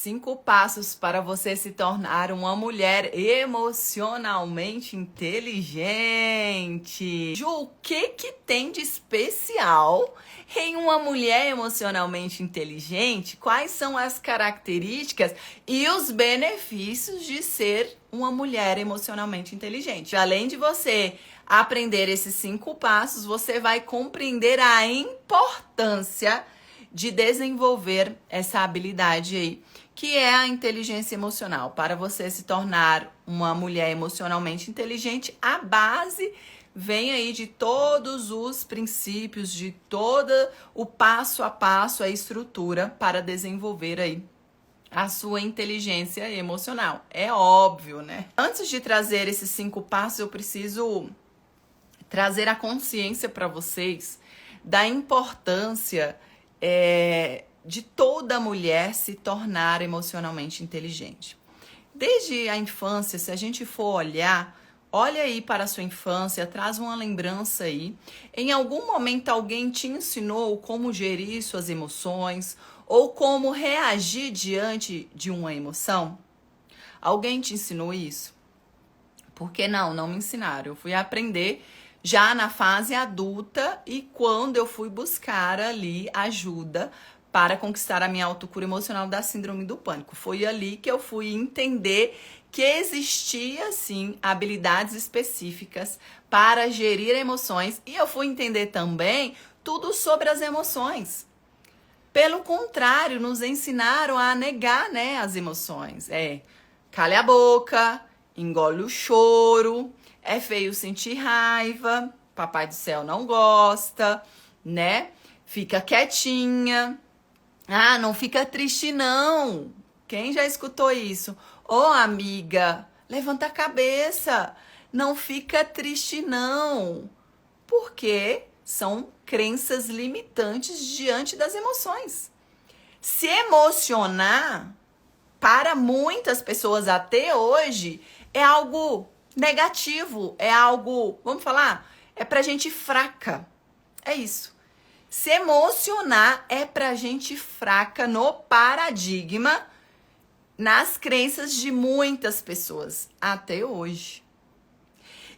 5 passos para você se tornar uma mulher emocionalmente inteligente. Ju, o que tem de especial em uma mulher emocionalmente inteligente? Quais são as características e os benefícios de ser uma mulher emocionalmente inteligente? Além de você aprender esses 5 passos, você vai compreender a importância de desenvolver essa habilidade aí, que é a inteligência emocional. Para você se tornar uma mulher emocionalmente inteligente, a base vem aí de todos os princípios, de todo o passo a passo, a estrutura para desenvolver aí a sua inteligência emocional. É óbvio, né? Antes de trazer esses 5 passos, eu preciso trazer a consciência para vocês da importância de toda mulher se tornar emocionalmente inteligente. Desde a infância, se a gente for olhar, olha aí para a sua infância, traz uma lembrança aí. Em algum momento alguém te ensinou como gerir suas emoções ou como reagir diante de uma emoção? Alguém te ensinou isso? Porque não me ensinaram. Eu fui aprender já na fase adulta e quando eu fui buscar ali ajuda para conquistar a minha autocura emocional da síndrome do pânico. Foi ali que eu fui entender que existia, sim, habilidades específicas para gerir emoções e eu fui entender também tudo sobre as emoções. Pelo contrário, nos ensinaram a negar, né, as emoções. Cale a boca, engole o choro, é feio sentir raiva, papai do céu não gosta, né? Fica quietinha. Ah, não fica triste não. Quem já escutou isso? Ô, amiga, levanta a cabeça. Não fica triste não. Porque são crenças limitantes diante das emoções. Se emocionar, para muitas pessoas até hoje, é algo negativo, é algo, vamos falar, é pra gente fraca. É isso. Se emocionar é pra gente fraca no paradigma, nas crenças de muitas pessoas até hoje.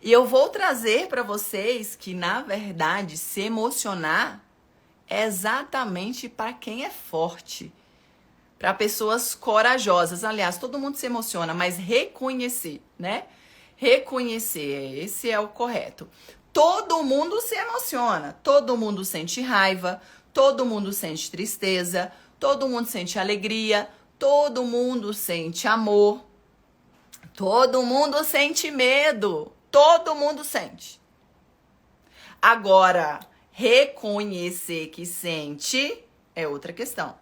E eu vou trazer para vocês que, na verdade, se emocionar é exatamente para quem é forte. Para pessoas corajosas. Aliás, todo mundo se emociona, mas reconhecer, né? Reconhecer, esse é o correto. Todo mundo se emociona, todo mundo sente raiva, todo mundo sente tristeza, todo mundo sente alegria, todo mundo sente amor, todo mundo sente medo, todo mundo sente. Agora, reconhecer que sente é outra questão.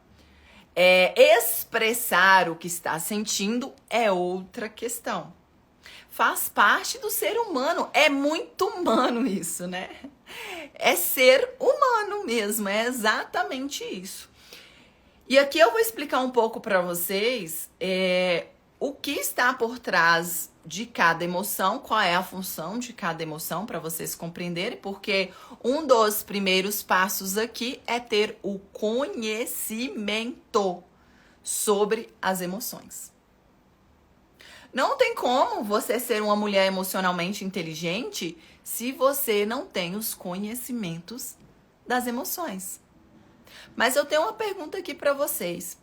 Expressar o que está sentindo é outra questão. Faz parte do ser humano. É muito humano isso, né? É ser humano mesmo. É exatamente isso. E aqui eu vou explicar um pouco para vocês o que está por trás de cada emoção, qual é a função de cada emoção para vocês compreenderem, porque um dos primeiros passos aqui é ter o conhecimento sobre as emoções. Não tem como você ser uma mulher emocionalmente inteligente se você não tem os conhecimentos das emoções. Mas eu tenho uma pergunta aqui para vocês.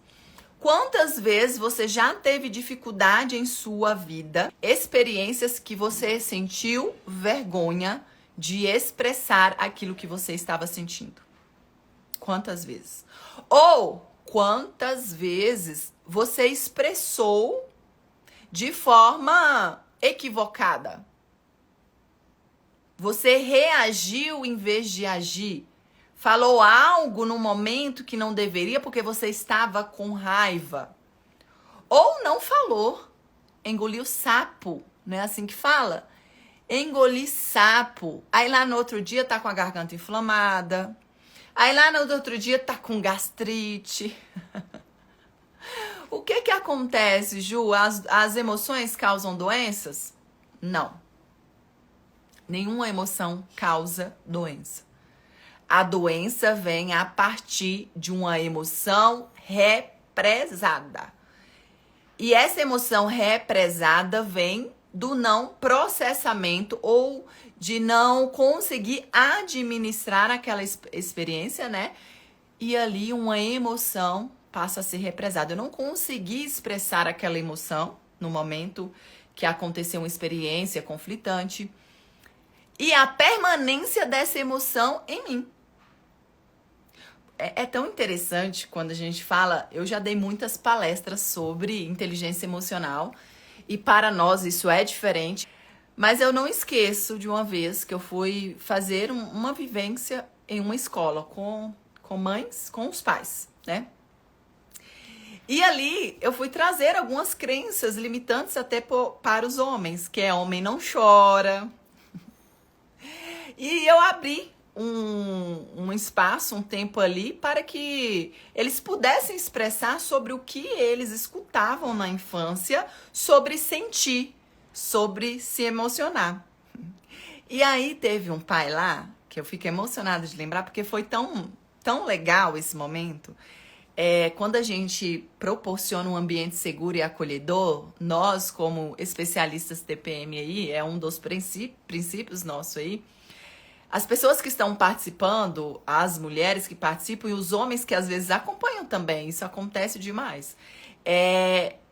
Quantas vezes você já teve dificuldade em sua vida, experiências que você sentiu vergonha de expressar aquilo que você estava sentindo? Quantas vezes? Ou quantas vezes você expressou de forma equivocada? Você reagiu em vez de agir? Falou algo no momento que não deveria porque você estava com raiva? Ou não falou? Engoliu sapo, não é assim que fala? Engoli sapo. Aí lá no outro dia tá com a garganta inflamada. Aí lá no outro dia tá com gastrite. O que acontece, Ju? As emoções causam doenças? Não. Nenhuma emoção causa doença. A doença vem a partir de uma emoção represada. E essa emoção represada vem do não processamento ou de não conseguir administrar aquela experiência, né? E ali uma emoção passa a ser represada. Eu não consegui expressar aquela emoção no momento que aconteceu uma experiência conflitante. E a permanência dessa emoção em mim. É tão interessante quando a gente fala. Eu já dei muitas palestras sobre inteligência emocional. E para nós isso é diferente. Mas eu não esqueço de uma vez que eu fui fazer uma vivência em uma escola com mães, com os pais, né? E ali eu fui trazer algumas crenças limitantes até para os homens, que é homem não chora. E eu abri um espaço, um tempo ali, para que eles pudessem expressar sobre o que eles escutavam na infância, sobre sentir, sobre se emocionar. E aí teve um pai lá, que eu fico emocionada de lembrar, porque foi tão legal esse momento. Quando a gente proporciona um ambiente seguro e acolhedor, nós, como especialistas TPM aí, é um dos princípios nossos aí, as pessoas que estão participando, as mulheres que participam e os homens que às vezes acompanham também, isso acontece demais,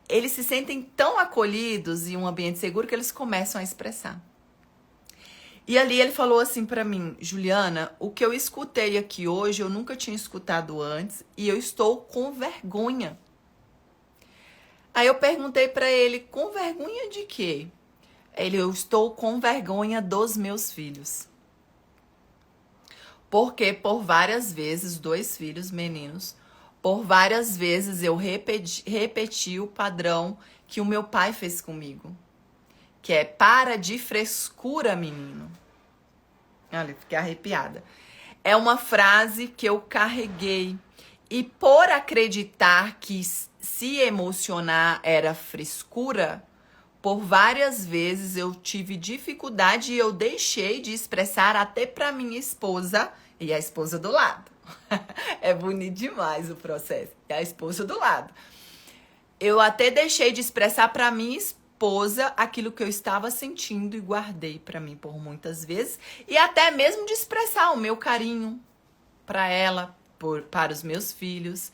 eles se sentem tão acolhidos em um ambiente seguro que eles começam a expressar. E ali ele falou assim pra mim: Juliana, o que eu escutei aqui hoje eu nunca tinha escutado antes e eu estou com vergonha. Aí eu perguntei pra ele: com vergonha de quê? Eu estou com vergonha dos meus filhos. Porque por várias vezes, 2 filhos meninos, por várias vezes eu repeti o padrão que o meu pai fez comigo. Que é: para de frescura, menino. Olha, fiquei arrepiada. É uma frase que eu carreguei. E por acreditar que se emocionar era frescura, por várias vezes eu tive dificuldade e eu deixei de expressar até para minha esposa e a esposa do lado. É bonito demais o processo. É a esposa do lado. Eu até deixei de expressar para minha esposa aquilo que eu estava sentindo e guardei para mim por muitas vezes. E até mesmo de expressar o meu carinho para ela, para os meus filhos.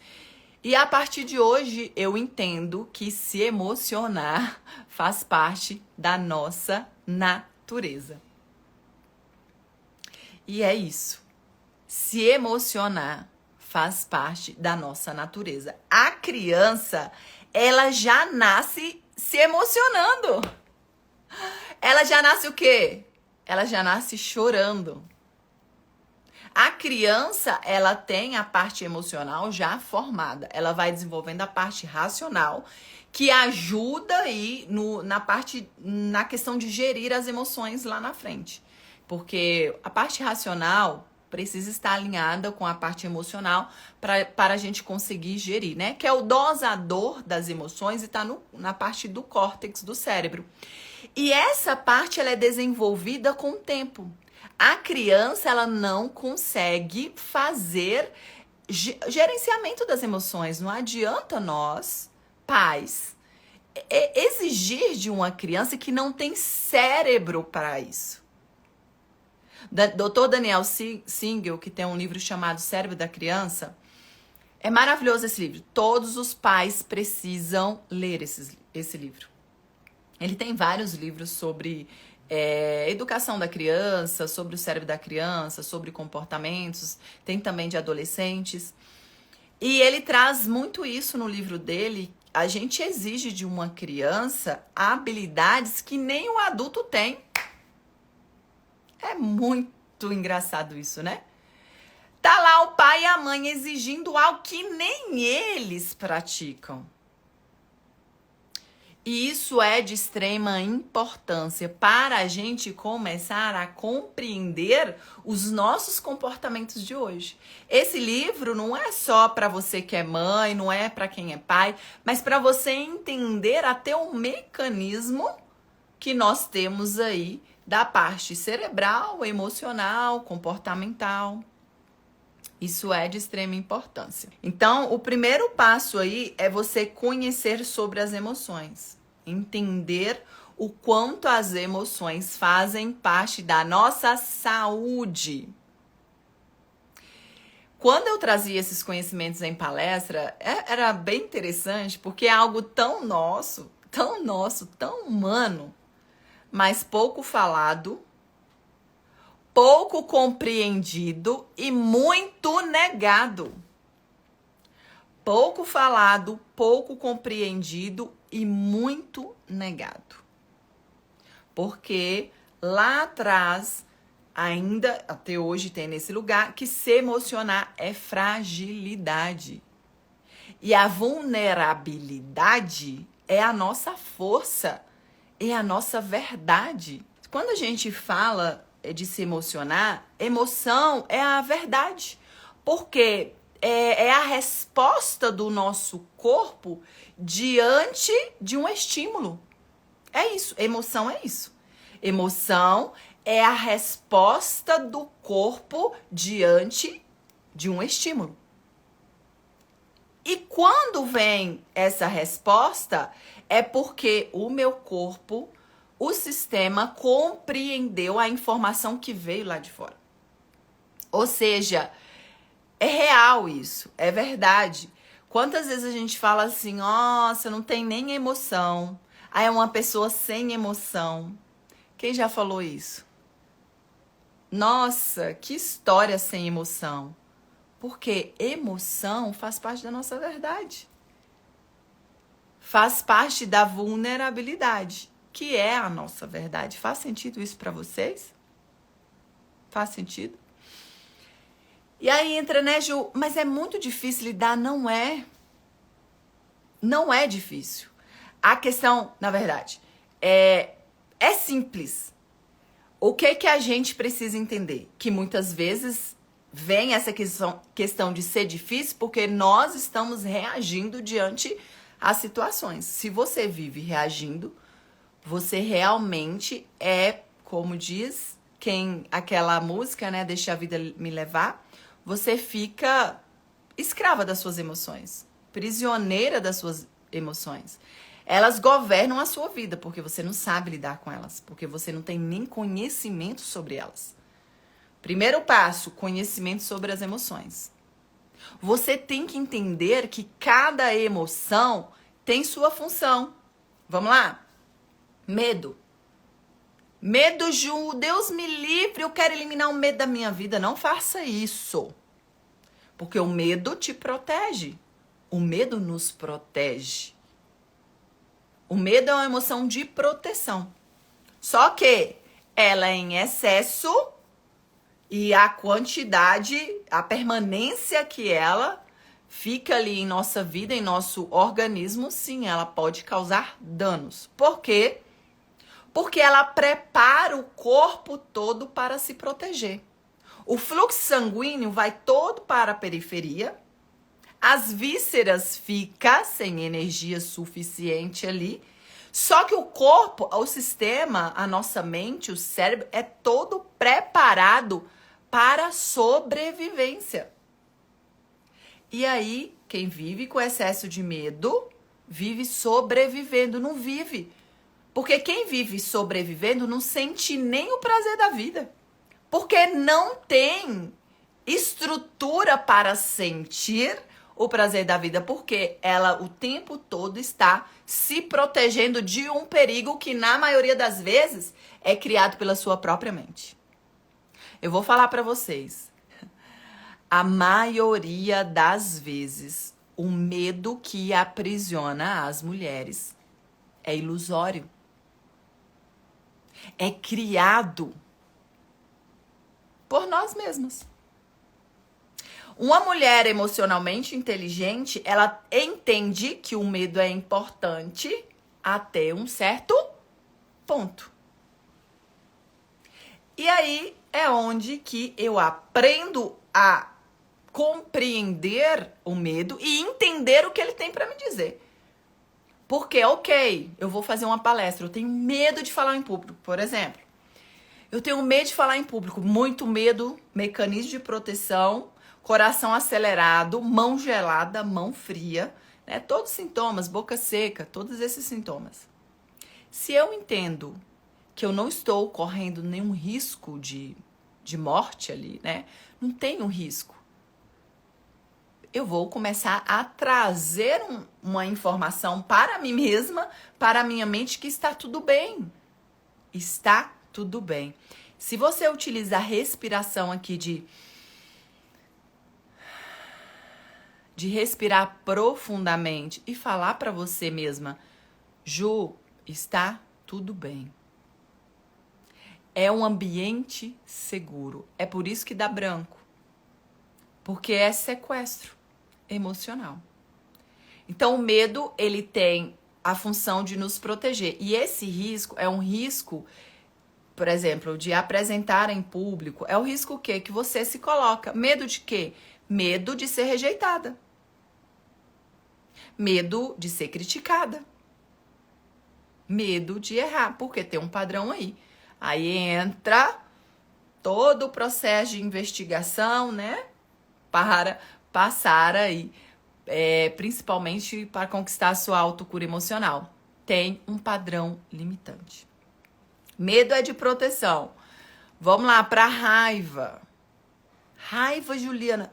E a partir de hoje eu entendo que se emocionar faz parte da nossa natureza. E é isso. Se emocionar faz parte da nossa natureza. A criança, ela já nasce se emocionando. Ela já nasce o quê? Ela já nasce chorando. A criança, ela tem a parte emocional já formada. Ela vai desenvolvendo a parte racional, que ajuda aí na questão de gerir as emoções lá na frente. Porque a parte racional precisa estar alinhada com a parte emocional para a gente conseguir gerir, né? Que é o dosador das emoções e está na parte do córtex do cérebro. E essa parte, ela é desenvolvida com o tempo. A criança, ela não consegue fazer gerenciamento das emoções. Não adianta nós, pais, exigir de uma criança que não tem cérebro para isso. Dr. Daniel Siegel, que tem um livro chamado Cérebro da Criança, é maravilhoso esse livro. Todos os pais precisam ler esse livro. Ele tem vários livros sobre educação da criança, sobre o cérebro da criança, sobre comportamentos, tem também de adolescentes. E ele traz muito isso no livro dele. A gente exige de uma criança habilidades que nem o adulto tem. É muito engraçado isso, né? Tá lá o pai e a mãe exigindo algo que nem eles praticam. E isso é de extrema importância para a gente começar a compreender os nossos comportamentos de hoje. Esse livro não é só para você que é mãe, não é para quem é pai, mas para você entender até o mecanismo que nós temos aí da parte cerebral, emocional, comportamental. Isso é de extrema importância. Então, o primeiro passo aí é você conhecer sobre as emoções. Entender o quanto as emoções fazem parte da nossa saúde. Quando eu trazia esses conhecimentos em palestra, era bem interessante, porque é algo tão nosso, tão humano, mas pouco falado, pouco compreendido e muito negado. Pouco falado, pouco compreendido e muito negado. Porque lá atrás, ainda até hoje tem nesse lugar, que se emocionar é fragilidade. E a vulnerabilidade é a nossa força, é a nossa verdade. Quando a gente fala de se emocionar, emoção é a verdade. Porque é a resposta do nosso corpo diante de um estímulo. É isso, emoção é isso. Emoção é a resposta do corpo diante de um estímulo. E quando vem essa resposta, é porque o meu corpo, o sistema, compreendeu a informação que veio lá de fora. Ou seja, é real isso, é verdade. Quantas vezes a gente fala assim, nossa, não tem nem emoção. Aí é uma pessoa sem emoção. Quem já falou isso? Nossa, que história sem emoção. Porque emoção faz parte da nossa verdade. Faz parte da vulnerabilidade, que é a nossa verdade. Faz sentido isso para vocês? Faz sentido? E aí entra, né, Ju? Mas é muito difícil lidar? Não é. Não é difícil. A questão, na verdade, é simples. O que a gente precisa entender? Que muitas vezes vem essa questão de ser difícil porque nós estamos reagindo diante às situações. Se você vive reagindo, você realmente é, como diz aquela música, né? Deixa a vida me levar. Você fica escrava das suas emoções, prisioneira das suas emoções. Elas governam a sua vida, porque você não sabe lidar com elas, porque você não tem nem conhecimento sobre elas. Primeiro passo, conhecimento sobre as emoções. Você tem que entender que cada emoção tem sua função. Vamos lá? Medo. Medo, Ju, Deus me livre, eu quero eliminar o medo da minha vida. Não faça isso. Porque o medo te protege. O medo nos protege. O medo é uma emoção de proteção. Só que ela é em excesso e a quantidade, a permanência que ela fica ali em nossa vida, em nosso organismo, sim, ela pode causar danos. Por quê? Porque ela prepara o corpo todo para se proteger. O fluxo sanguíneo vai todo para a periferia, as vísceras ficam sem energia suficiente ali, só que o corpo, o sistema, a nossa mente, o cérebro, é todo preparado para a sobrevivência. E aí, quem vive com excesso de medo, vive sobrevivendo, não vive. Porque quem vive sobrevivendo não sente nem o prazer da vida. Porque não tem estrutura para sentir o prazer da vida. Porque ela o tempo todo está se protegendo de um perigo que, na maioria das vezes, é criado pela sua própria mente. Eu vou falar para vocês. A maioria das vezes, o medo que aprisiona as mulheres é ilusório. É criado por nós mesmos. Uma mulher emocionalmente inteligente, ela entende que o medo é importante até um certo ponto. E aí é onde que eu aprendo a compreender o medo e entender o que ele tem para me dizer. Porque, ok, eu vou fazer uma palestra, eu tenho medo de falar em público, por exemplo. Eu tenho medo de falar em público, muito medo, mecanismo de proteção. coração acelerado, mão gelada, mão fria, né? Todos os sintomas, boca seca, todos esses sintomas. Se eu entendo que eu não estou correndo nenhum risco de morte ali, né? Não tenho risco. Eu vou começar a trazer uma informação para mim mesma, para a minha mente, que está tudo bem. Está tudo bem. Se você utilizar a respiração aqui de respirar profundamente e falar para você mesma, Ju, está tudo bem. É um ambiente seguro. É por isso que dá branco. Porque é sequestro emocional. Então, o medo, ele tem a função de nos proteger. E esse risco é um risco, por exemplo, de apresentar em público. É o risco o quê? Que você se coloca. Medo de quê? Medo de ser rejeitada. Medo de ser criticada. Medo de errar, porque tem um padrão aí. Aí entra todo o processo de investigação, né? Para passar aí, principalmente para conquistar a sua autocura emocional. Tem um padrão limitante. Medo é de proteção. Vamos lá para raiva. Raiva, Juliana.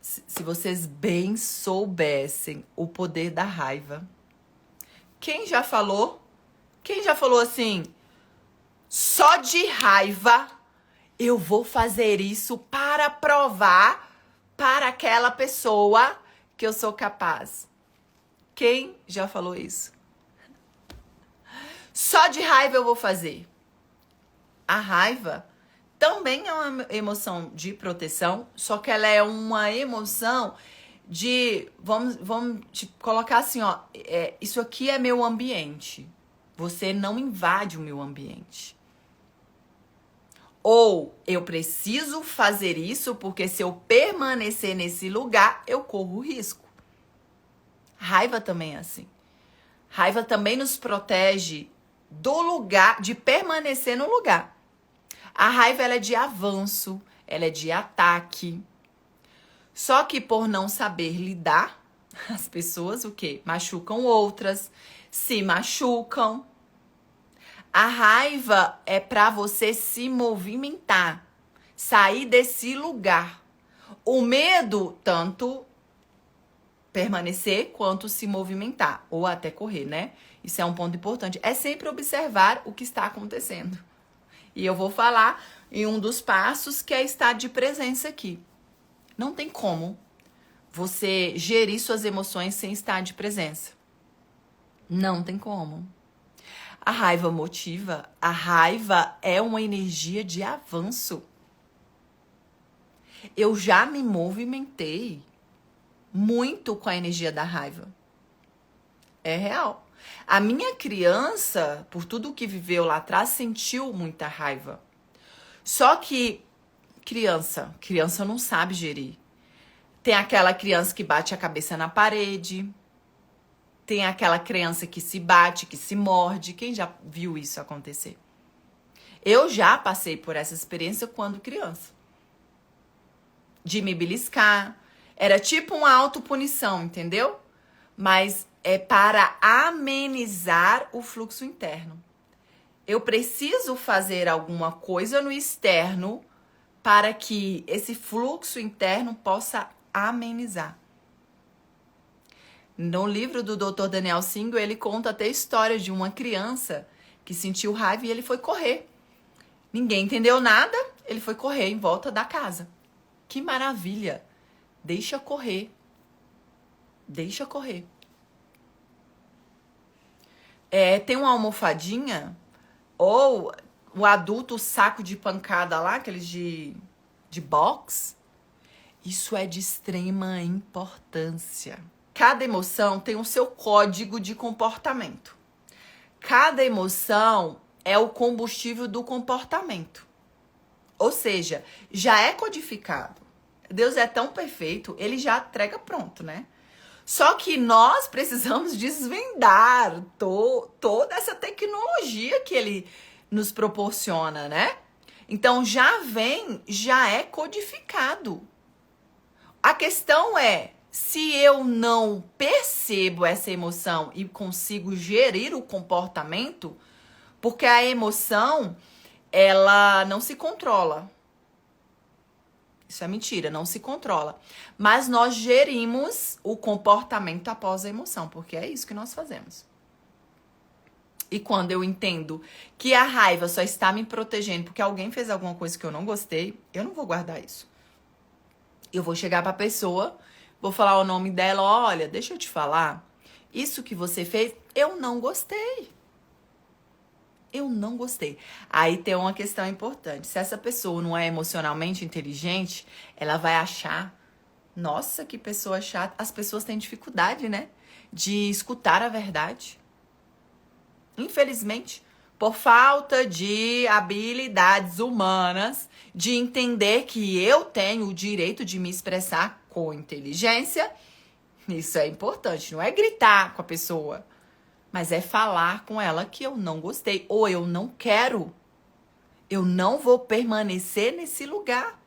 Se vocês bem soubessem o poder da raiva. Quem já falou? Quem já falou assim? Só de raiva eu vou fazer isso para provar para aquela pessoa que eu sou capaz. Quem já falou isso? Só de raiva eu vou fazer. A raiva também é uma emoção de proteção, só que ela é uma emoção de... Vamos colocar assim, ó. Isso aqui é meu ambiente. Você não invade o meu ambiente. Ou eu preciso fazer isso porque se eu permanecer nesse lugar, eu corro risco. Raiva também é assim. Raiva também nos protege do lugar, de permanecer no lugar. A raiva, ela é de avanço, ela é de ataque. Só que por não saber lidar, as pessoas o quê? Machucam outras, se machucam. A raiva é para você se movimentar, sair desse lugar. O medo, tanto permanecer quanto se movimentar, ou até correr, né? Isso é um ponto importante. É sempre observar o que está acontecendo. E eu vou falar em um dos passos que é estar de presença aqui. Não tem como você gerir suas emoções sem estar de presença. Não tem como. A raiva motiva. A raiva é uma energia de avanço. Eu já me movimentei muito com a energia da raiva. É real. A minha criança, por tudo que viveu lá atrás, sentiu muita raiva. Só que criança não sabe gerir. Tem aquela criança que bate a cabeça na parede. Tem aquela criança que se bate, que se morde. Quem já viu isso acontecer? Eu já passei por essa experiência quando criança. De me beliscar. Era tipo uma autopunição, entendeu? Mas é para amenizar o fluxo interno. Eu preciso fazer alguma coisa no externo para que esse fluxo interno possa amenizar. No livro do Dr. Daniel Singer, ele conta até a história de uma criança que sentiu raiva e ele foi correr. Ninguém entendeu nada, ele foi correr em volta da casa. Que maravilha! Deixa correr. Deixa correr. Tem uma almofadinha ou o adulto saco de pancada lá, aqueles de boxe. Isso é de extrema importância. Cada emoção tem o seu código de comportamento. Cada emoção é o combustível do comportamento. Ou seja, já é codificado. Deus é tão perfeito, ele já entrega pronto, né? Só que nós precisamos desvendar toda essa tecnologia que ele nos proporciona, né? Então já é codificado. A questão é, se eu não percebo essa emoção e consigo gerir o comportamento, porque a emoção, ela não se controla. Isso é mentira, não se controla. Mas nós gerimos o comportamento após a emoção, porque é isso que nós fazemos. E quando eu entendo que a raiva só está me protegendo porque alguém fez alguma coisa que eu não gostei, eu não vou guardar isso. Eu vou chegar pra pessoa, vou falar o nome dela, olha, deixa eu te falar, isso que você fez, eu não gostei. Eu não gostei. Aí tem uma questão importante. Se essa pessoa não é emocionalmente inteligente, ela vai achar, nossa, que pessoa chata. As pessoas têm dificuldade, né, de escutar a verdade. Infelizmente, por falta de habilidades humanas, de entender que eu tenho o direito de me expressar com inteligência. Isso é importante, não é gritar com a pessoa, mas é falar com ela que eu não gostei ou eu não quero. Eu não vou permanecer nesse lugar.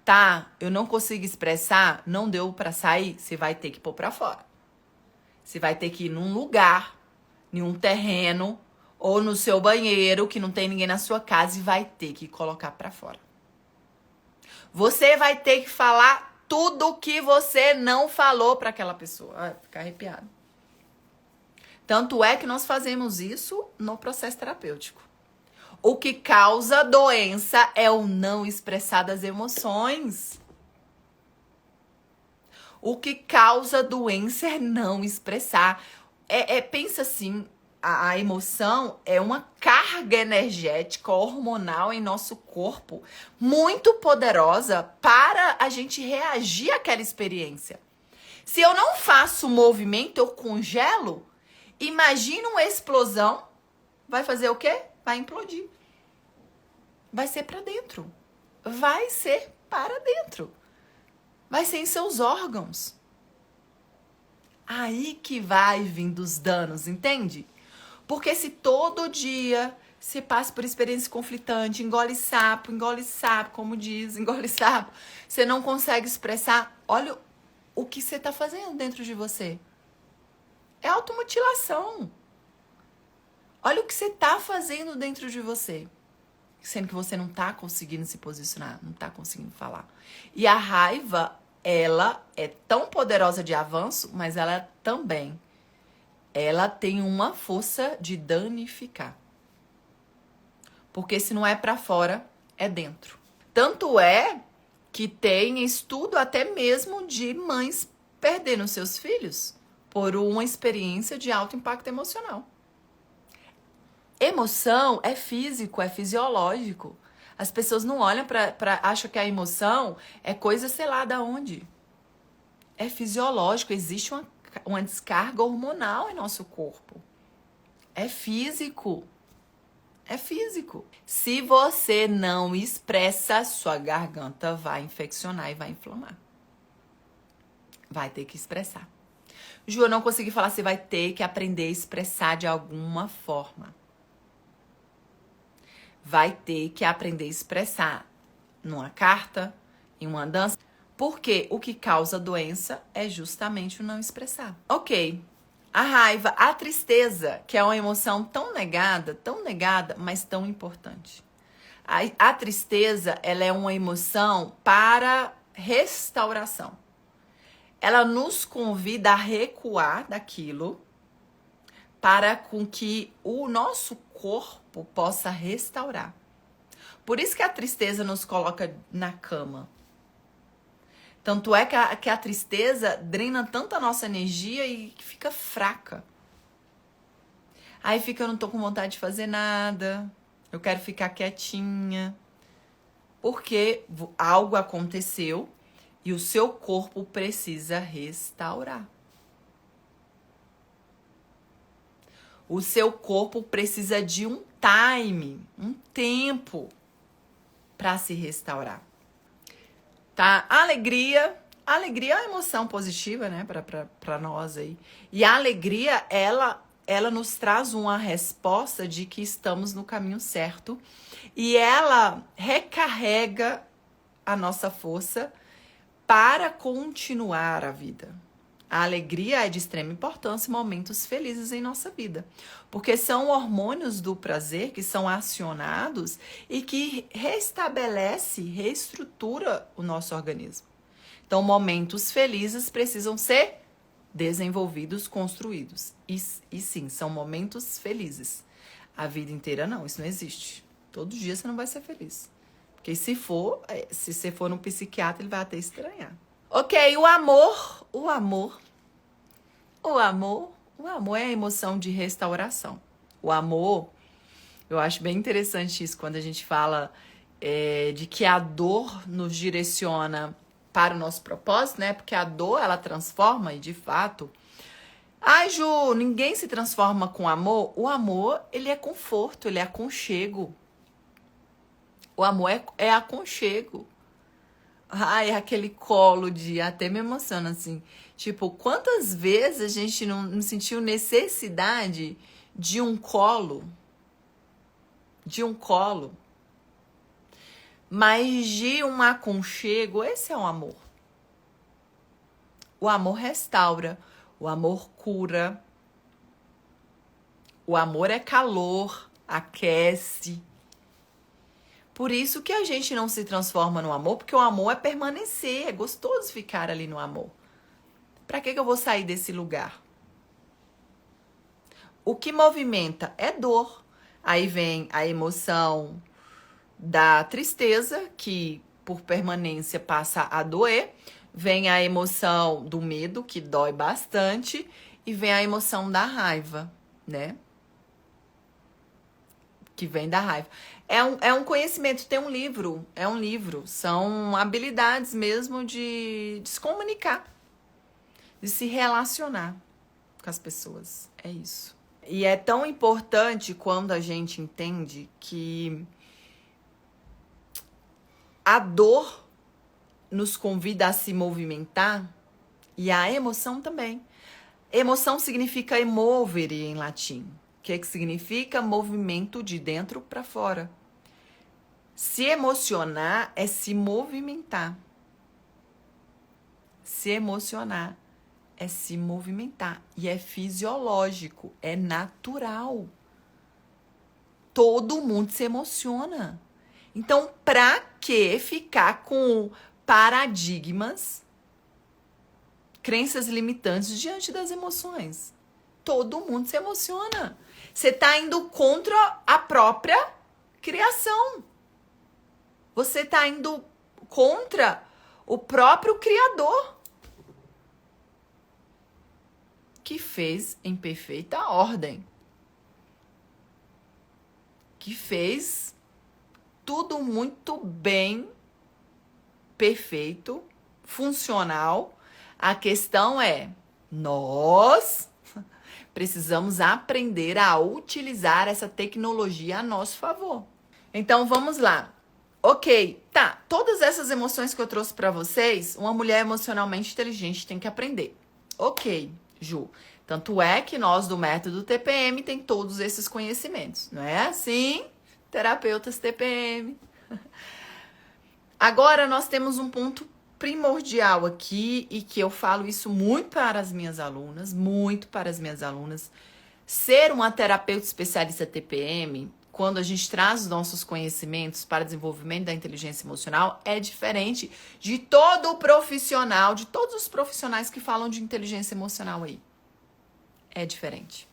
Tá, eu não consigo expressar, não deu pra sair, você vai ter que pôr pra fora. Você vai ter que ir num lugar, em um terreno, ou no seu banheiro, que não tem ninguém na sua casa, e vai ter que colocar pra fora. Você vai ter que falar tudo o que você não falou pra aquela pessoa. Ai, ficar arrepiado. Tanto é que nós fazemos isso no processo terapêutico. O que causa doença é o não expressar das emoções. O que causa doença é não expressar. Pensa assim, a emoção é uma carga energética hormonal em nosso corpo muito poderosa para a gente reagir àquela experiência. Se eu não faço movimento, eu congelo. Imagina uma explosão. Vai fazer o quê? Vai implodir. Vai ser para dentro. Vai ser para dentro. Vai ser em seus órgãos. Aí que vai vindo os danos, entende? Porque se todo dia você passa por experiência conflitante, engole sapo, como diz, engole sapo, você não consegue expressar, olha o que você está fazendo dentro de você. É automutilação. Olha o que você está fazendo dentro de você. Sendo que você não está conseguindo se posicionar, não está conseguindo falar. E a raiva, ela é tão poderosa de avanço, mas ela também, ela tem uma força de danificar. Porque se não é para fora, é dentro. Tanto é que tem estudo até mesmo de mães perdendo seus filhos por uma experiência de alto impacto emocional. Emoção é físico, é fisiológico. As pessoas não olham acham que a emoção é coisa, sei lá, da onde. É fisiológico, existe uma descarga hormonal em nosso corpo. É físico. É físico. Se você não expressa, sua garganta vai infeccionar e vai inflamar. Vai ter que expressar. Ju, eu não consegui falar, você vai ter que aprender a expressar de alguma forma. Vai ter que aprender a expressar numa carta, em uma dança. Porque o que causa doença é justamente o não expressar. Ok. A raiva, a tristeza, que é uma emoção tão negada, mas tão importante. A tristeza, ela é uma emoção para restauração. Ela nos convida a recuar daquilo para com que o nosso corpo possa restaurar. Por isso que a tristeza nos coloca na cama. Tanto é que a tristeza drena tanto a nossa energia e fica fraca. Aí eu não tô com vontade de fazer nada, eu quero ficar quietinha. Porque algo aconteceu e o seu corpo precisa restaurar. O seu corpo precisa de um time, um tempo para se restaurar. Tá? Alegria é uma emoção positiva, né, para nós aí. E a alegria, ela nos traz uma resposta de que estamos no caminho certo e ela recarrega a nossa força para continuar a vida. A alegria é de extrema importância em momentos felizes em nossa vida, porque são hormônios do prazer que são acionados e que reestrutura o nosso organismo. Então, momentos felizes precisam ser desenvolvidos, construídos. E sim, são momentos felizes. A vida inteira não, isso não existe. Todo dia você não vai ser feliz. Porque se você for num psiquiatra, ele vai até estranhar. Ok, o amor é a emoção de restauração. O amor, eu acho bem interessante isso, quando a gente fala de que a dor nos direciona para o nosso propósito, né? Porque a dor, ela transforma e, de fato... Ai, Ju, ninguém se transforma com amor. O amor, ele é conforto, ele é aconchego. O amor é aconchego. Ai, é aquele colo de... Até me emociona, assim. Tipo, quantas vezes a gente não sentiu necessidade de um colo? De um colo. Mas de um aconchego, esse é o amor. O amor restaura, o amor cura. O amor é calor, aquece. Por isso que a gente não se transforma no amor, porque o amor é permanecer, é gostoso ficar ali no amor. Pra que eu vou sair desse lugar? O que movimenta é dor. Aí vem a emoção da tristeza, que por permanência passa a doer. Vem a emoção do medo, que dói bastante. E vem a emoção da raiva, né? Que vem da raiva. É um conhecimento, tem um livro, são habilidades mesmo de se comunicar, de se relacionar com as pessoas, é isso. E é tão importante quando a gente entende que a dor nos convida a se movimentar e a emoção também. Emoção significa emovere em latim. O que significa? Movimento de dentro para fora. Se emocionar é se movimentar. Se emocionar é se movimentar. E é fisiológico, é natural. Todo mundo se emociona. Então, pra que ficar com paradigmas, crenças limitantes diante das emoções? Todo mundo se emociona. Você está indo contra a própria criação. Você está indo contra o próprio Criador, que fez em perfeita ordem, que fez tudo muito bem, perfeito, funcional. A questão é, nós precisamos aprender a utilizar essa tecnologia a nosso favor. Então, vamos lá. Ok, tá. Todas essas emoções que eu trouxe pra vocês, uma mulher emocionalmente inteligente tem que aprender. Ok, Ju. Tanto é que nós do método TPM tem todos esses conhecimentos, não é assim? Terapeutas TPM. Agora, nós temos um ponto primordial aqui e que eu falo isso muito para as minhas alunas, Ser uma terapeuta especialista TPM, quando a gente traz os nossos conhecimentos para o desenvolvimento da inteligência emocional, é diferente de todo o profissional, de todos os profissionais que falam de inteligência emocional aí. É diferente.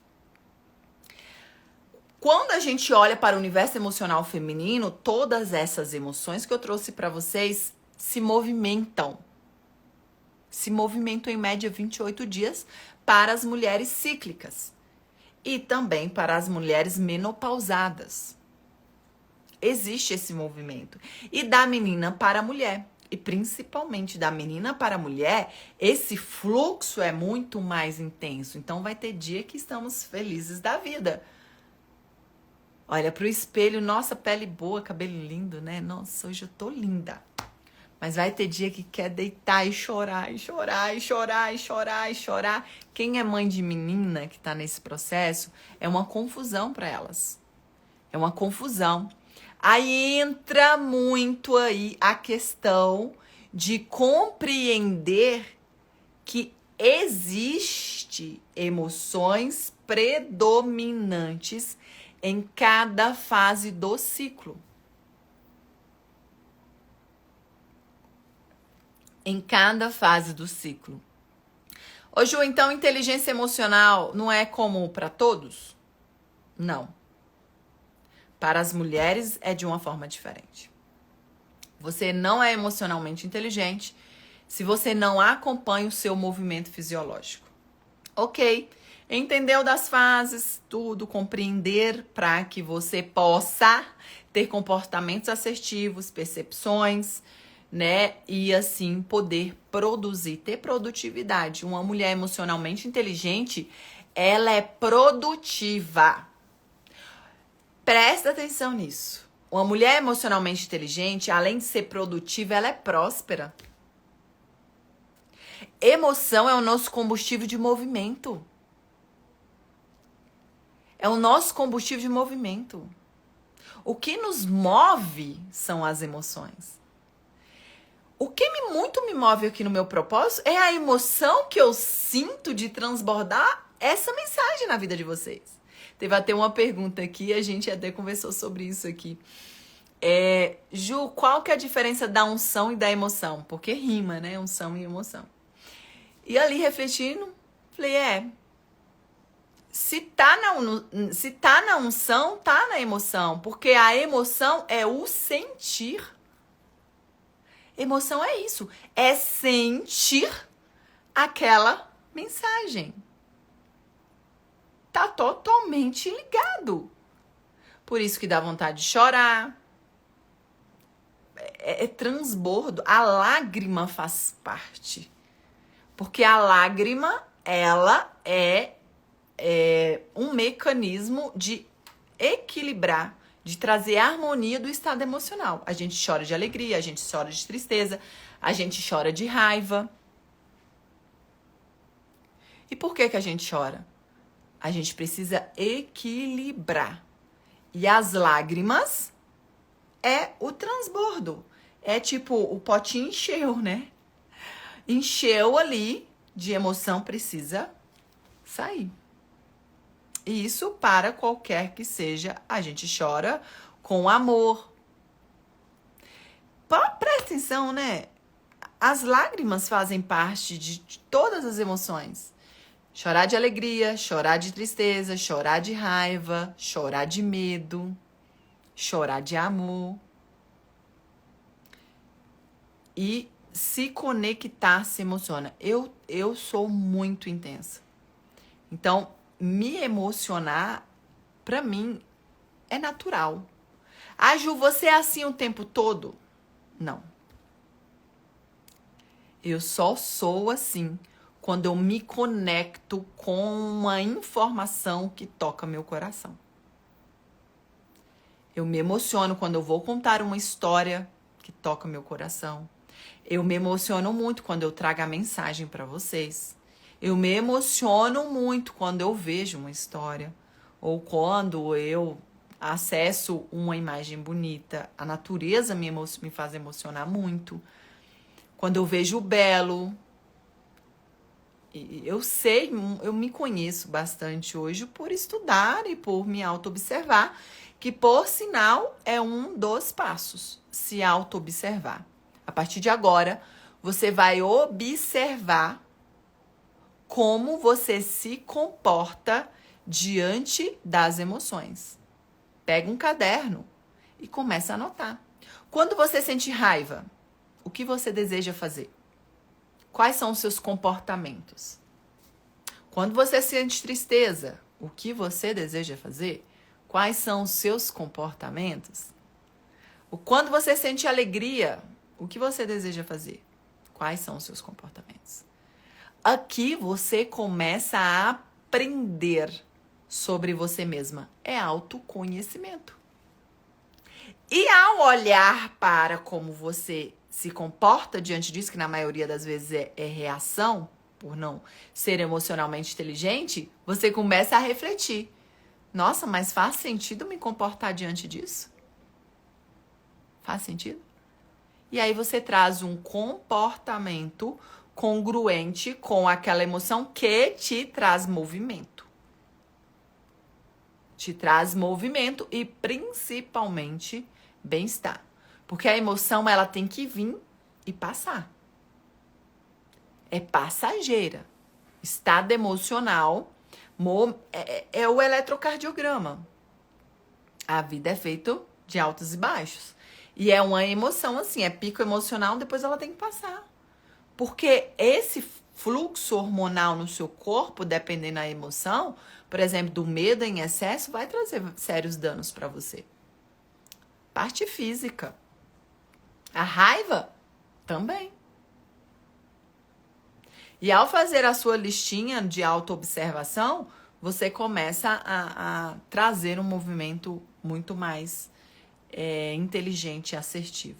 Quando a gente olha para o universo emocional feminino, todas essas emoções que eu trouxe para vocês se movimentam. Se movimentam em média 28 dias para as mulheres cíclicas e também para as mulheres menopausadas. Existe esse movimento. E da menina para a mulher, e principalmente da menina para a mulher, esse fluxo é muito mais intenso. Então vai ter dia que estamos felizes da vida. Olha pro espelho, nossa, pele boa, cabelo lindo, né? Nossa, hoje eu tô linda. Mas vai ter dia que quer deitar e chorar, e chorar, e chorar, e chorar, e chorar. Quem é mãe de menina que tá nesse processo, é uma confusão para elas. É uma confusão. Aí entra muito aí a questão de compreender que existe emoções predominantes em cada fase do ciclo. Em cada fase do ciclo. Ô Ju, então inteligência emocional não é comum para todos? Não. Para as mulheres é de uma forma diferente. Você não é emocionalmente inteligente se você não acompanha o seu movimento fisiológico. Ok, entendeu das fases, tudo, compreender para que você possa ter comportamentos assertivos, percepções, né? E assim poder produzir, ter produtividade. Uma mulher emocionalmente inteligente, ela é produtiva. Presta atenção nisso. Uma mulher emocionalmente inteligente, além de ser produtiva, ela é próspera. Emoção é o nosso combustível de movimento. É o nosso combustível de movimento. O que nos move são as emoções. O que muito me move aqui no meu propósito é a emoção que eu sinto de transbordar essa mensagem na vida de vocês. Teve até uma pergunta aqui, a gente até conversou sobre isso aqui. Ju, qual que é a diferença da unção e da emoção? Porque rima, né? Unção e emoção. E ali refletindo, falei, se tá na unção, tá na emoção. Porque a emoção é o sentir. Emoção é isso, é sentir aquela mensagem. Tá totalmente ligado. Por isso que dá vontade de chorar. É transbordo. A lágrima faz parte. Porque a lágrima, ela é um mecanismo de equilibrar, de trazer harmonia do estado emocional. A gente chora de alegria, a gente chora de tristeza, a gente chora de raiva. E por que a gente chora? A gente precisa equilibrar. E as lágrimas é o transbordo. É tipo, o potinho encheu, né? Encheu ali de emoção, precisa sair. E isso para qualquer que seja, a gente chora com amor. Presta atenção, né? As lágrimas fazem parte de todas as emoções. Chorar de alegria, chorar de tristeza, chorar de raiva, chorar de medo, chorar de amor. E se conectar se emociona. Eu sou muito intensa. Então, me emocionar, pra mim, é natural. Ah, Ju, você é assim o tempo todo? Não. Eu só sou assim quando eu me conecto com uma informação que toca meu coração. Eu me emociono quando eu vou contar uma história que toca meu coração. Eu me emociono muito quando eu trago a mensagem para vocês. Eu me emociono muito quando eu vejo uma história ou quando eu acesso uma imagem bonita. A natureza me faz emocionar muito. Quando eu vejo o belo. E eu me conheço bastante hoje por estudar e por me auto-observar, que por sinal é um dos passos, se auto-observar. A partir de agora, você vai observar como você se comporta diante das emoções. Pega um caderno e começa a anotar. Quando você sente raiva, o que você deseja fazer? Quais são os seus comportamentos? Quando você sente tristeza, o que você deseja fazer? Quais são os seus comportamentos? Quando você sente alegria, o que você deseja fazer? Quais são os seus comportamentos? Aqui você começa a aprender sobre você mesma. É autoconhecimento. E ao olhar para como você se comporta diante disso, que na maioria das vezes é reação, por não ser emocionalmente inteligente, você começa a refletir. Nossa, mas faz sentido me comportar diante disso? Faz sentido? E aí você traz um comportamento congruente com aquela emoção que te traz movimento. Te traz movimento e principalmente bem-estar. Porque a emoção, ela tem que vir e passar. É passageira. Estado emocional é o eletrocardiograma. A vida é feita de altos e baixos. E é uma emoção assim, é pico emocional, depois ela tem que passar. Porque esse fluxo hormonal no seu corpo, dependendo da emoção, por exemplo, do medo em excesso, vai trazer sérios danos para você. Parte física. A raiva também. E ao fazer a sua listinha de autoobservação, você começa a trazer um movimento muito mais inteligente e assertivo.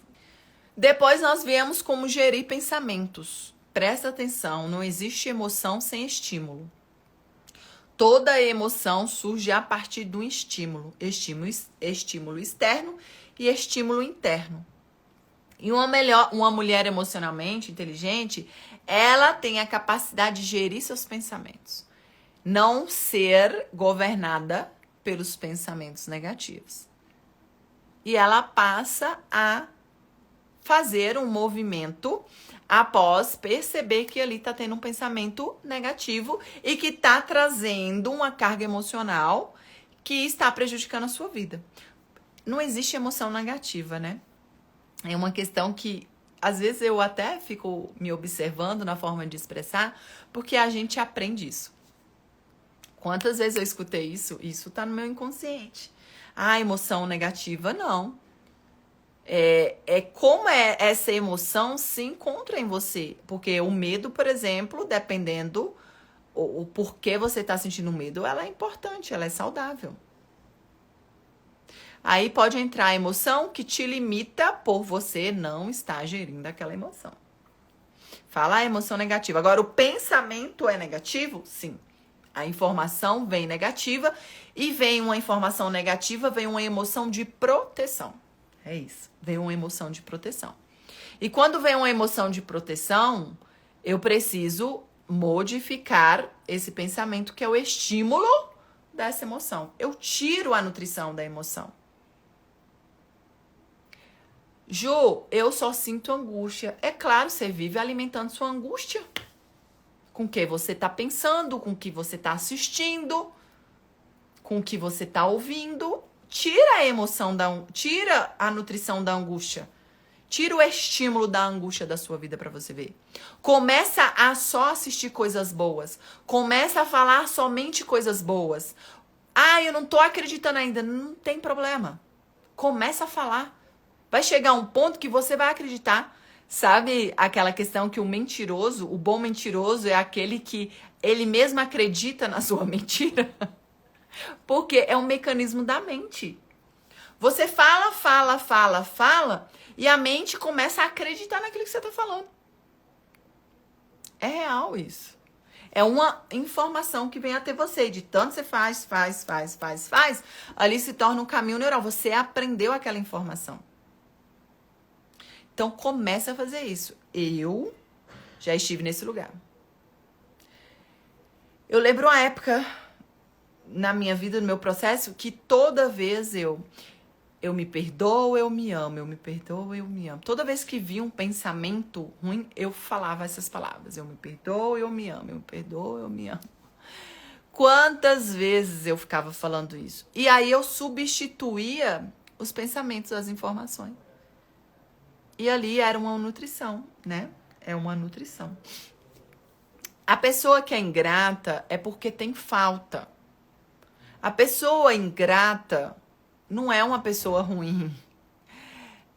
Depois nós viemos como gerir pensamentos. Presta atenção, não existe emoção sem estímulo. Toda emoção surge a partir de um estímulo. Estímulo externo e estímulo interno. E uma mulher emocionalmente inteligente, ela tem a capacidade de gerir seus pensamentos. Não ser governada pelos pensamentos negativos. E ela passa a fazer um movimento após perceber que ali está tendo um pensamento negativo e que está trazendo uma carga emocional que está prejudicando a sua vida. Não existe emoção negativa, né? É uma questão que, às vezes, eu até fico me observando na forma de expressar, porque a gente aprende isso. Quantas vezes eu escutei isso? Isso tá no meu inconsciente. Ah, emoção negativa, não. Como essa emoção se encontra em você. Porque o medo, por exemplo, dependendo o porquê você está sentindo medo, ela é importante, ela é saudável. Aí pode entrar a emoção que te limita por você não estar gerindo aquela emoção. Fala a emoção negativa. Agora, o pensamento é negativo? Sim. A informação vem negativa e vem uma informação negativa, vem uma emoção de proteção. É isso. Vem uma emoção de proteção. E quando vem uma emoção de proteção, eu preciso modificar esse pensamento que é o estímulo dessa emoção. Eu tiro a nutrição da emoção. Ju, eu só sinto angústia. É claro, você vive alimentando sua angústia. Com o que você está pensando, com o que você está assistindo, com o que você está ouvindo. Tira a emoção, tira a nutrição da angústia. Tira o estímulo da angústia da sua vida para você ver. Começa a só assistir coisas boas. Começa a falar somente coisas boas. Ah, eu não tô acreditando ainda. Não tem problema. Começa a falar. Vai chegar um ponto que você vai acreditar. Sabe aquela questão que o mentiroso, o bom mentiroso é aquele que ele mesmo acredita na sua mentira? Porque é um mecanismo da mente. Você fala e a mente começa a acreditar naquilo que você está falando. É real isso. É uma informação que vem até você. De tanto você faz, ali se torna um caminho neural. Você aprendeu aquela informação. Então, começa a fazer isso. Eu já estive nesse lugar. Eu lembro uma época na minha vida, no meu processo, que toda vez eu me perdoo, eu me amo, eu me perdoo, eu me amo. Toda vez que vi um pensamento ruim, eu falava essas palavras. Eu me perdoo, eu me amo, eu me perdoo, eu me amo. Quantas vezes eu ficava falando isso? E aí eu substituía os pensamentos, as informações. E ali era uma nutrição, né? É uma nutrição. A pessoa que é ingrata é porque tem falta. A pessoa ingrata não é uma pessoa ruim.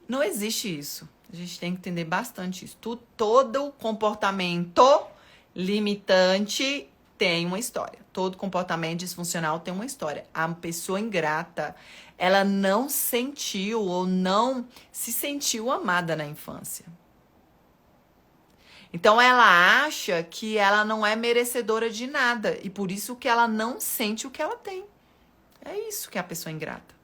Não existe isso. A gente tem que entender bastante isso. Todo comportamento limitante tem uma história. Todo comportamento disfuncional tem uma história. A pessoa ingrata, ela não sentiu ou não se sentiu amada na infância. Então ela acha que ela não é merecedora de nada e por isso que ela não sente o que ela tem. É isso que é a pessoa ingrata.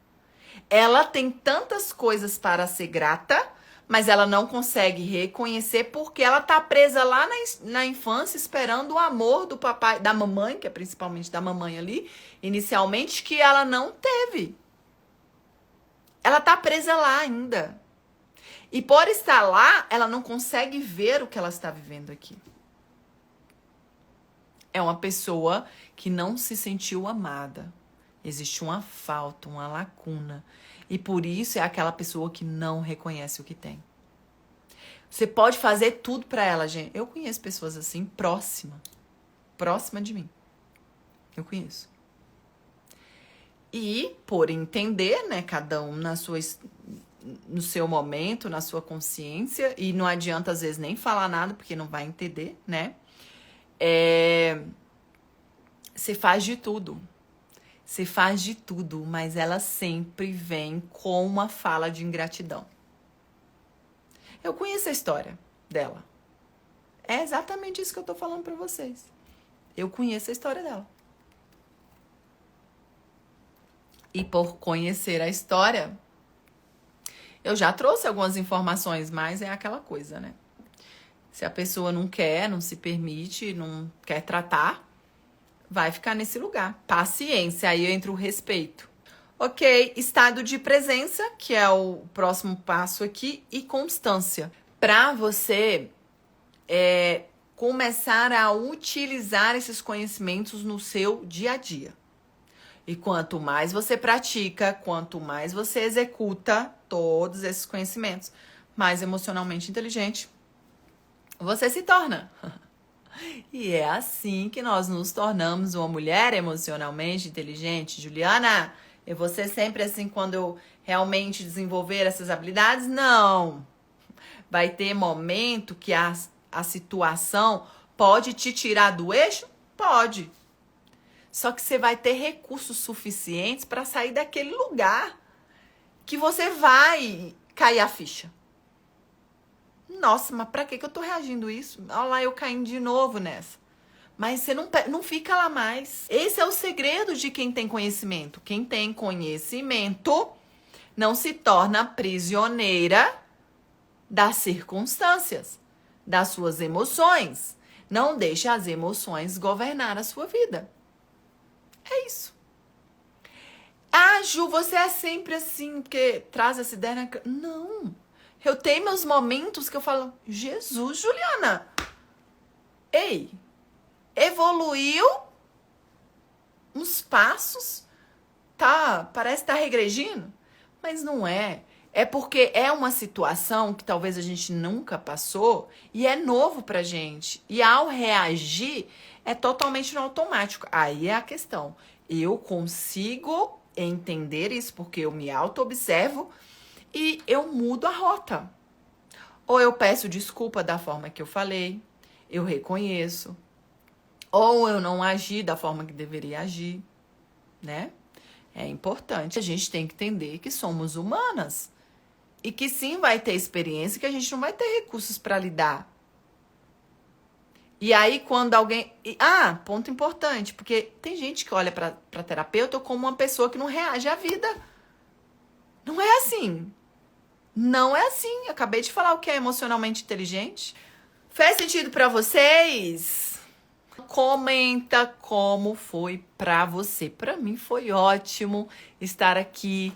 Ela tem tantas coisas para ser grata, mas ela não consegue reconhecer porque ela tá presa lá na infância esperando o amor do papai, da mamãe, que é principalmente da mamãe ali, inicialmente, que ela não teve. Ela tá presa lá ainda. E por estar lá, ela não consegue ver o que ela está vivendo aqui. É uma pessoa que não se sentiu amada. Existe uma falta, uma lacuna. E por isso é aquela pessoa que não reconhece o que tem. Você pode fazer tudo pra ela, gente. Eu conheço pessoas assim, próxima de mim. Eu conheço. E por entender, né, cada um no seu momento, na sua consciência, e não adianta às vezes nem falar nada porque não vai entender, né? Você faz de tudo. Você faz de tudo, mas ela sempre vem com uma fala de ingratidão. Eu conheço a história dela. É exatamente isso que eu tô falando pra vocês. Eu conheço a história dela. E por conhecer a história, eu já trouxe algumas informações, mas é aquela coisa, né? Se a pessoa não quer, não se permite, não quer tratar, vai ficar nesse lugar. Paciência, aí entra o respeito. Ok, estado de presença, que é o próximo passo aqui, e constância. Para você começar a utilizar esses conhecimentos no seu dia a dia. E quanto mais você pratica, quanto mais você executa todos esses conhecimentos, mais emocionalmente inteligente você se torna. E é assim que nós nos tornamos uma mulher emocionalmente inteligente. Juliana, eu vou ser sempre assim quando eu realmente desenvolver essas habilidades? Não. Vai ter momento que a situação pode te tirar do eixo? Pode. Só que você vai ter recursos suficientes para sair daquele lugar que você vai cair a ficha. Nossa, mas pra que eu tô reagindo isso? Olha lá, eu caindo de novo nessa. Mas você não fica lá mais. Esse é o segredo de quem tem conhecimento. Quem tem conhecimento não se torna prisioneira das circunstâncias, das suas emoções. Não deixa as emoções governar a sua vida. É isso. Ah, Ju, você é sempre assim, porque traz essa ideia na... Não. Eu tenho meus momentos que eu falo, Jesus, Juliana, ei, evoluiu uns passos, tá, parece que tá regredindo, mas não é. É porque é uma situação que talvez a gente nunca passou e é novo pra gente. E ao reagir, é totalmente no automático. Aí é a questão. Eu consigo entender isso porque eu me auto-observo e eu mudo a rota. Ou eu peço desculpa da forma que eu falei, eu reconheço. Ou eu não agi da forma que deveria agir, né? É importante. A gente tem que entender que somos humanas. E que sim vai ter experiência, que a gente não vai ter recursos para lidar. E aí quando alguém... ponto importante, porque tem gente que olha para terapeuta como uma pessoa que não reage à vida. Não é assim. Não é assim. Acabei de falar o que é emocionalmente inteligente. Fez sentido pra vocês? Comenta como foi pra você. Pra mim foi ótimo estar aqui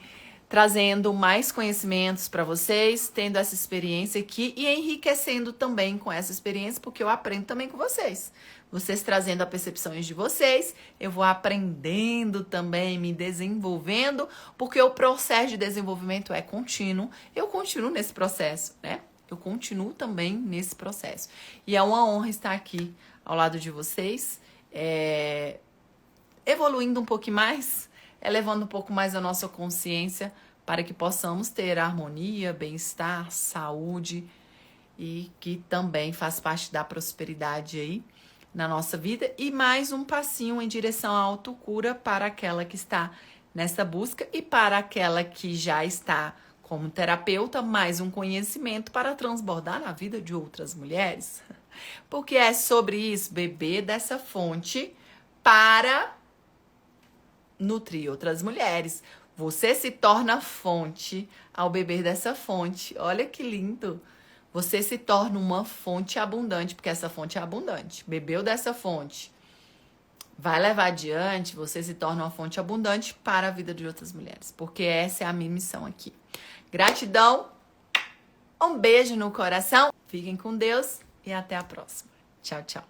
trazendo mais conhecimentos pra vocês, tendo essa experiência aqui e enriquecendo também com essa experiência, porque eu aprendo também com vocês. Vocês trazendo as percepções de vocês, eu vou aprendendo também, me desenvolvendo, porque o processo de desenvolvimento é contínuo. Eu continuo nesse processo, né? Eu continuo também nesse processo. E é uma honra estar aqui ao lado de vocês, evoluindo um pouco mais, elevando um pouco mais a nossa consciência para que possamos ter harmonia, bem-estar, saúde e que também faz parte da prosperidade aí na nossa vida e mais um passinho em direção à autocura para aquela que está nessa busca e para aquela que já está como terapeuta, mais um conhecimento para transbordar na vida de outras mulheres. Porque é sobre isso, beber dessa fonte para nutrir outras mulheres. Você se torna fonte ao beber dessa fonte. Olha que lindo. Você se torna uma fonte abundante, porque essa fonte é abundante. Bebeu dessa fonte, vai levar adiante, você se torna uma fonte abundante para a vida de outras mulheres. Porque essa é a minha missão aqui. Gratidão, um beijo no coração. Fiquem com Deus e até a próxima. Tchau, tchau.